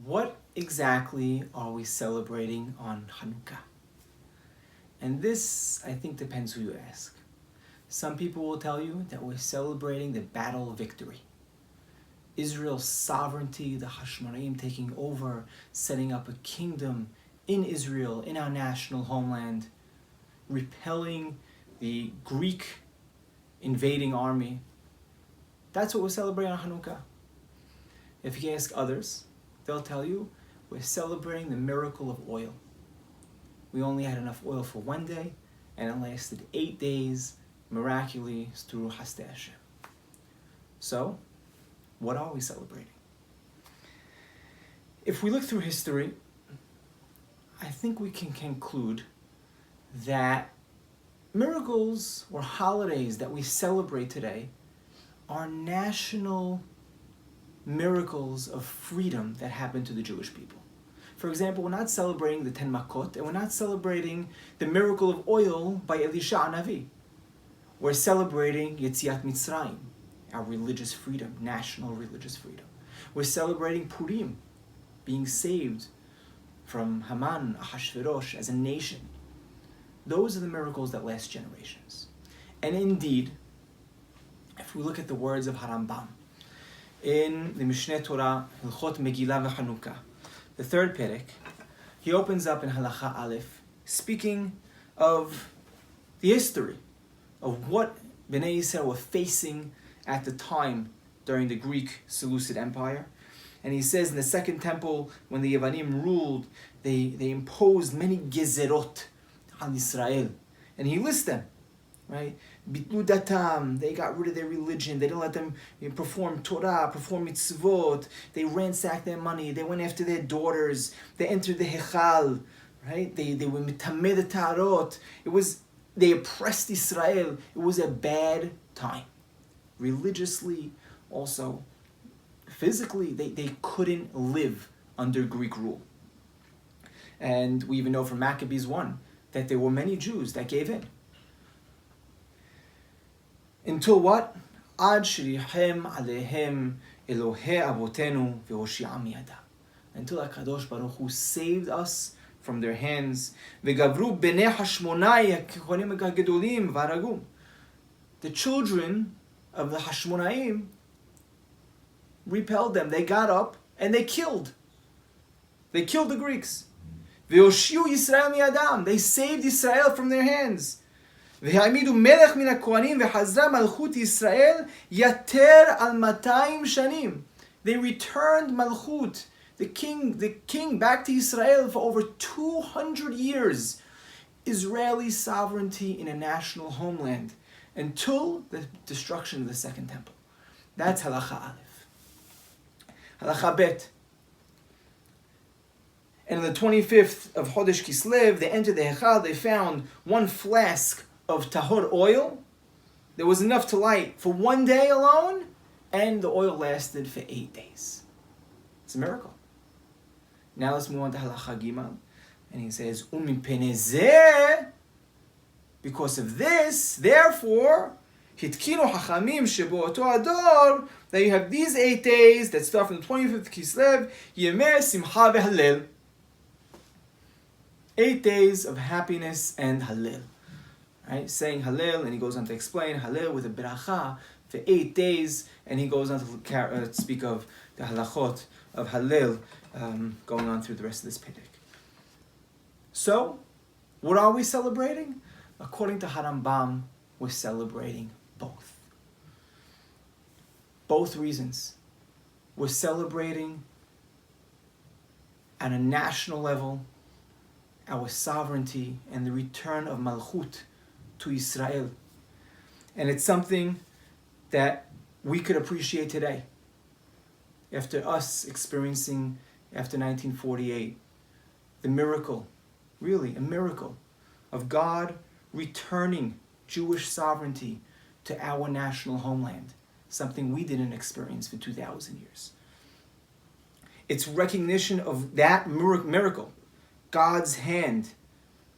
what exactly are we celebrating on Hannukah? And this, I think, depends who you ask. Some people will tell you that we're celebrating the battle victory. Israel's sovereignty, the Hashmonaim taking over, setting up a kingdom in Israel, in our national homeland, repelling the Greek invading army. That's what we're celebrating on Hannukah. If you ask others, they'll tell you we're celebrating the miracle of oil. We only had enough oil for one day, and it lasted 8 days, miraculously through Hasdei Hashem. So, what are we celebrating? If we look through history, I think we can conclude that miracles or holidays that we celebrate today are national miracles of freedom that happened to the Jewish people. For example, we're not celebrating the 10 Makot, and we're not celebrating the miracle of oil by Elisha Hanavi. We're celebrating Yetziat Mitzrayim, our religious freedom, national religious freedom. We're celebrating Purim, being saved from Haman, Ahashverosh, as a nation. Those are the miracles that last generations. And indeed, if we look at the words of Harambam, in the Mishneh Torah, Hilchot Megillah v'Chanukah, the third perek, he opens up in Halacha Aleph, speaking of the history of what Bnei Yisrael were facing at the time during the Greek Seleucid Empire. And he says in the Second Temple, when the Yevanim ruled, they imposed many gezerot on Israel. And he lists them, right? Bitlu datam, they got rid of their religion. They didn't let them perform Torah, perform mitzvot. They ransacked their money. They went after their daughters. They entered the Hechal, right? They were mitameh the tarot. They oppressed Israel. It was a bad time. Religiously, also, physically, they couldn't live under Greek rule. And we even know from Maccabees 1 that there were many Jews that gave in. Until what? Ad shrihem alehem Elohei avotenu v'hoshi'am miyada. Until HaKadosh Baruch Hu saved us from their hands. V'gavru bnei hashmonai hakohanim hagedolim v'haragum. The children of the Hashmonaim repelled them. They got up and they killed. They killed the Greeks. V'hoshiu Yisrael miyadam. They saved Israel from their hands. והעמידו מלך מן הכהנים וחזרה מלכות ישראל יתר על 200 שנים. They returned Malchut, the king back to Israel for over 200 years. Israeli sovereignty in a national homeland until the destruction of the Second Temple. That's Halacha Aleph. Halacha Bet. And on the 25th of Chodesh Kislev, they entered the Hechal, they found one flask of tahor oil. There was enough to light for 1 day alone, and the oil lasted for 8 days. It's a miracle. Now let's move on to Halacha Gimel. And he says, Umin penezeh, because of this, therefore, hitkinu hachamim shebo oto ador, that you have these 8 days that start from the 25th Kislev, yemeh simcha v'halel. 8 days of happiness and halel. Right? Saying Hallel, and he goes on to explain Hallel with a beracha for 8 days, and he goes on to speak of the halachot of Hallel going on through the rest of this perek. So, what are we celebrating? According to Harambam, we're celebrating both. Both reasons. We're celebrating at a national level our sovereignty and the return of Malchut to Israel. And it's something that we could appreciate today. After us experiencing, after 1948, the miracle, really a miracle, of God returning Jewish sovereignty to our national homeland, something we didn't experience for 2,000 years. It's recognition of that miracle, God's hand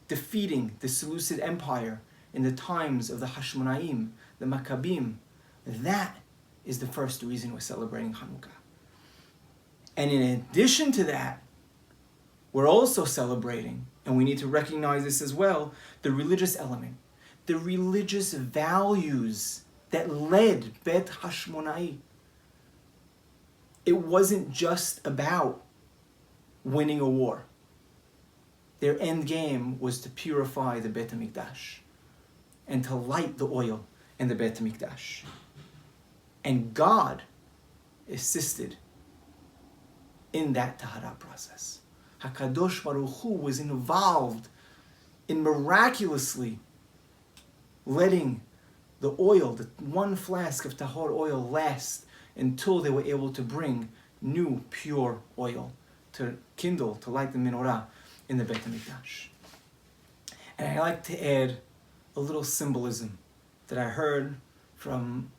defeating the Seleucid Empire in the times of the Hashmonaim, the Maccabim. That is the first reason we're celebrating Hannukah. And in addition to that, we're also celebrating, and we need to recognize this as well, the religious element, the religious values that led Bet Hashmonai. It wasn't just about winning a war. Their end game was to purify the Beit HaMikdash and to light the oil in the Beit HaMikdash. And God assisted in that Tahara process. HaKadosh Baruch Hu was involved in miraculously letting the oil, the one flask of Tahor oil, last until they were able to bring new pure oil to kindle, to light the menorah in the Beit HaMikdash. And I like to add a little symbolism that I heard from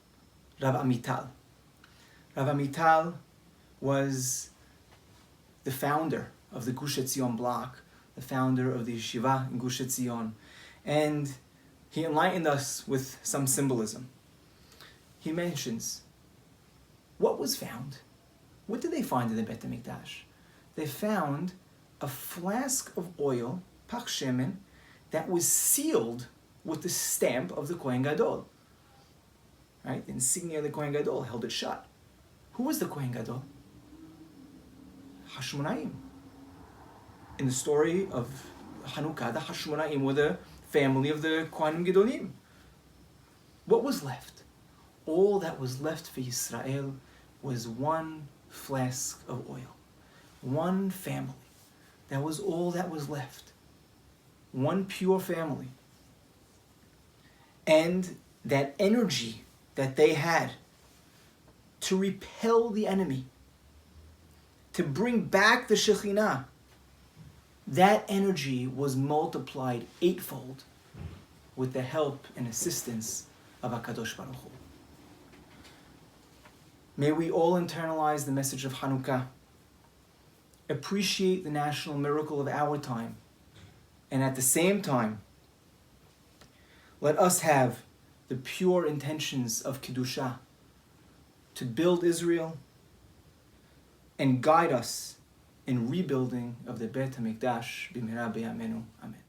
Rav Amital. Rav Amital was the founder of the Gush Etzion block, the founder of the yeshiva in Gush Etzion, and he enlightened us with some symbolism. He mentions, what was found? What did they find in the Beit HaMikdash? They found a flask of oil, pach shemen, that was sealed with the stamp of the Kohen Gadol. Right? The insignia of the Kohen Gadol held it shut. Who was the Kohen Gadol? Hashmonaim. In the story of Hannukah, the Hashmonaim were the family of the Kohanim Gedolim. What was left? All that was left for Yisrael was one flask of oil. One family. That was all that was left. One pure family. And that energy that they had to repel the enemy, to bring back the Shekhinah, that energy was multiplied eightfold with the help and assistance of HaKadosh Baruch Hu. May we all internalize the message of Hannukah, appreciate the national miracle of our time, and at the same time, let us have the pure intentions of Kedusha to build Israel and guide us in rebuilding of the Beit HaMikdash b'mehera b'yameinu. Amen.